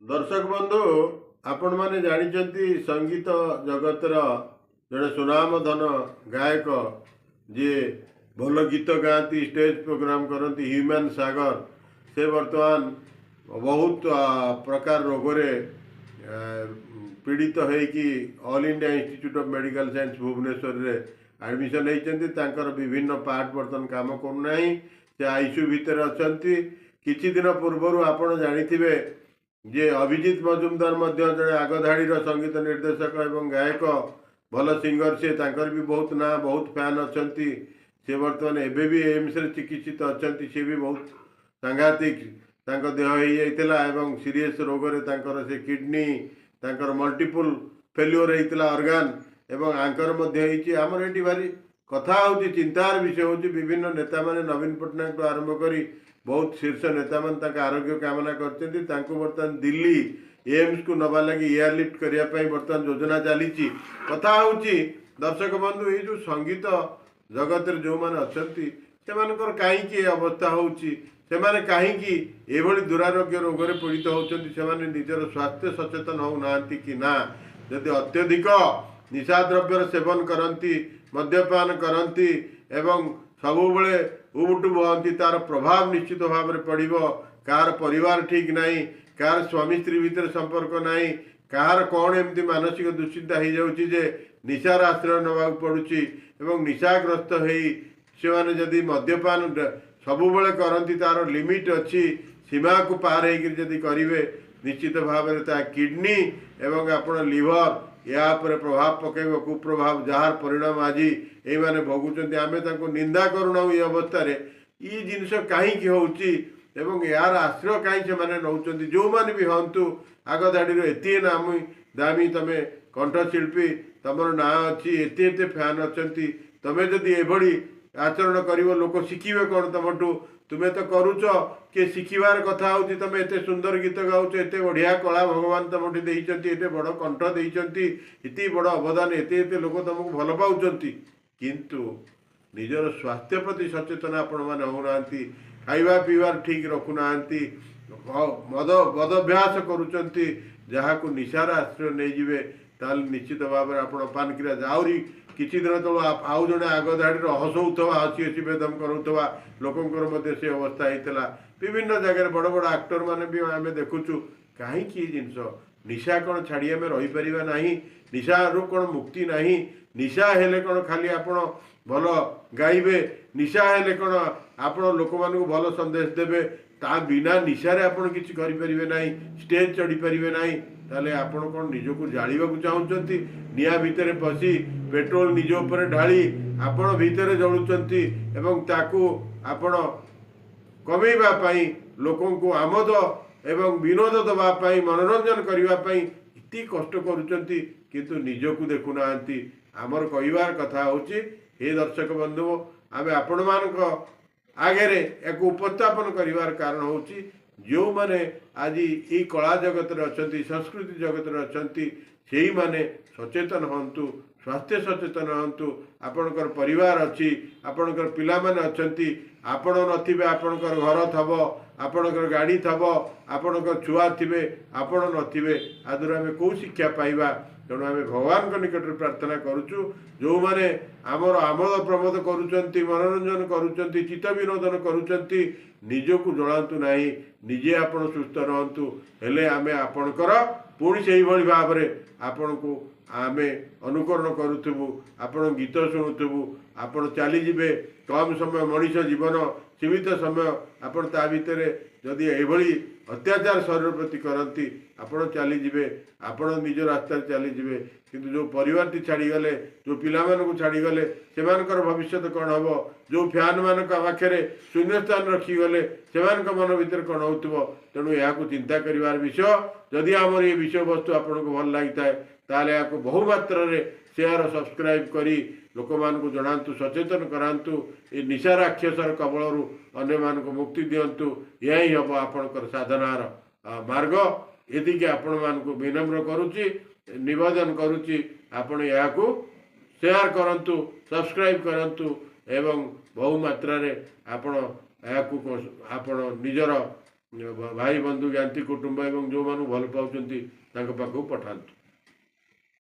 दर्शक बंधु आपण मैंने जानी संगीत जगतर जड़े सुनामधन गायक जी भल गीत गाती स्टेज प्रोग्राम करती ह्यूमन सागर से बर्तमान बहुत प्रकार रोगरे पीड़ित होगी All India Institute of Medical Science Bhubaneswar रे एडमिशन होती विभिन्न पार्ट बर्तमान काम करना से आईसीयू भितर अच्छा किछि दिन पूर्वर आपण जानिथिबे जे अभिजीत मजुमदार जड़े आगधाड़ी संगीत निर्देशक एवं गायक भल सिंगर से तांकर भी बहुत ना बहुत फैन अच्छा से बर्तमान एबे भी एम्स रे चिकित्सित अच्छा सी भी बहुत सांघातिक देह हो जाता एवं सीरीयस रोग से किडनी तांकर मल्टीपल फेल्योर होता ऑर्गन एवं आंकर आमर ये भारी कथा हूँ चिंतार विषय हूँ विभिन्न नेता माने नवीन पट्टनायक आरंभ करी बहुत शीर्ष नेता मान आरोग्य कामना करते बर्तमान दिल्ली एम्स को नवा लगी एयरलिफ्ट करने बर्तमान योजना चली कथा हूँ दर्शक बंधु ये जो संगीत जगत जो मैंने अच्छा से कहीं अवस्था होने कहीं दुरारोग्य रोग पीड़ित होती निजर स्वास्थ्य सचेतन होना कि ना जदि अत्यधिक निशा द्रव्यर सेवन करती मद्यपान करती एवं सबुबले उबुटुब हंती तार प्रभाव निश्चित भाव में पड़ो कार परिवार ठीक नहीं कार स्वामी स्त्री भितर संपर्क नहीं कार कौन एमती मानसिक दुश्चिंता हो जाऊँगी जे निशार आश्रय नवा पड़ुची एवं निशाग्रस्त हो जदि मद्यपान सबुबले करती तार लिमिट अच्छी सीमा को पार होकर करेंगे निश्चित भाव में किडनी एवं आपण लिवर या प्रभाव पकड़ कुप्रभाव जार परिणाम आज ये मैंने भोगुंट आम निंदा करूना ये अवस्था ये जिनस कहीं हो यार आश्रय कहीं नौ जो मैंने भी हूँ आगधाड़ी एत नामी दामी तुम कंठशिल्पी तुम ना अच्छी एत फैन अच्छा तुम्हें जदि एभली आचरण कर लोक शिखे कौन तुमठू तुम्हें तो करुच किए शिखबार कथा हूँ तुम एत सुंदर गीत गाँच एत बढ़िया कला भगवान तुमठी देते एत बड़ कंठ देते इति बड़ अवदान एत लोक तुमको भल पाँच किंतु निजर स्वास्थ्य प्रति सचेतन आपण मैंने होना खाଇବା पीबार ठीक रखुना मद मदभ्यास करुँच जहाँ को निशार आश्रय नहीं जीवे ताल निश्चित भाव में आप पानक्रियाज आहरी किसी दिन तल आउ जड़े आगधाड़ी हसौवा हसी हसी बेदम करुवा लोकंर से अवस्था होता विभिन्न जगह बड़ बड़ आक्टर मैंने भी आम देखुचु कहीं जिनस निशा कौन छाड़ी आम रहीपर ना निशा रू कौन मुक्ति ना निशा हेले कौन खाली आपण भल गाइबे निशा हेले कौन आपण लोक मान भल संदेश देवे ता बिना निशारे आपण किसी करें ना स्टेज चढ़ी पारे ना ताले आपण कौन निजक जाड़ा चाहते निआ भितर पशि पेट्रोल निज उपर ढाली आपण भितर जलुंट एवं ताकू आपण कमेवाई लोक आमद एवं विनोद दवापाई मनोरंजन करने इति कष्ट करुँच किंतु निजक देखुना आमर कहबार कथा हूँ हे दर्शक बंधु आम आपण मान आगे एक उपस्थापन करार कारण हूँ जो माने आज ये कला जगत अच्छा संस्कृति जगत अच्छा से माने सचेतन हंतु स्वास्थ्य सचेतन हंतु आपणकर परिवार अच्छी आपणकर पिला माने अच्छी आपण नथिबे आपणकर घर थब आपणकर गाड़ी थब आपणकर छुआ थिबे आपण नथिबे आदर आम कौ शिक्षा पाइबा तेणु आम भगवान को निकट प्रार्थना करुचु जो माने आमर आमोद प्रमोद करुचंती मनोरंजन करुचंती चित्त विनोदन करुचंती निजको जलांतु नहीं निजे आपण सुस्थ रहंतु हेले आमे आपणकर पुणी से भाव में आपण को आमे अनुकरण करुथबु आपण गीत शुणुथबु आपण चलीजे कम समय मनीष जीवन सीमित समय आपण ता भितर जदि एभली अत्याचार शरीर प्रति करती आपण चलीजे आपण निज रास्ता चलीजे किंतु जो परिवार टी छाड़ीगले जो पिला छाड़ीगले से भविष्य कौन हम जो फैन मान पाखे शून्य स्थान रखीगले से मन भर कौन हो तेणु यहाँ चिंता कर विषय जदि आमर ये विषय वस्तु आपन को भल लगी था ताले या बहुमात्रा शेयर सब्सक्राइब करी लोक मान को जनातु सचेतन करातु ये निशा राक्षसर कबलू अन्य मान को मुक्ति दिंतु यही हम आपणकर साधनार मार्ग यदि आपण मान को विनम्र करुच्ची निवेदन करुच्ची आपण या शेयर करंतु सब्सक्राइब करंतु एवं बहुमात्रा आपण निजर ଭାଇ ବନ୍ଧୁ ଜ୍ଞାତି କୁଟୁମ୍ବ ଏବଂ ଯେଉଁମାନଙ୍କୁ ଭଲ ପାଉଛନ୍ତି ତାଙ୍କ ପାଖକୁ ପଠାନ୍ତୁ।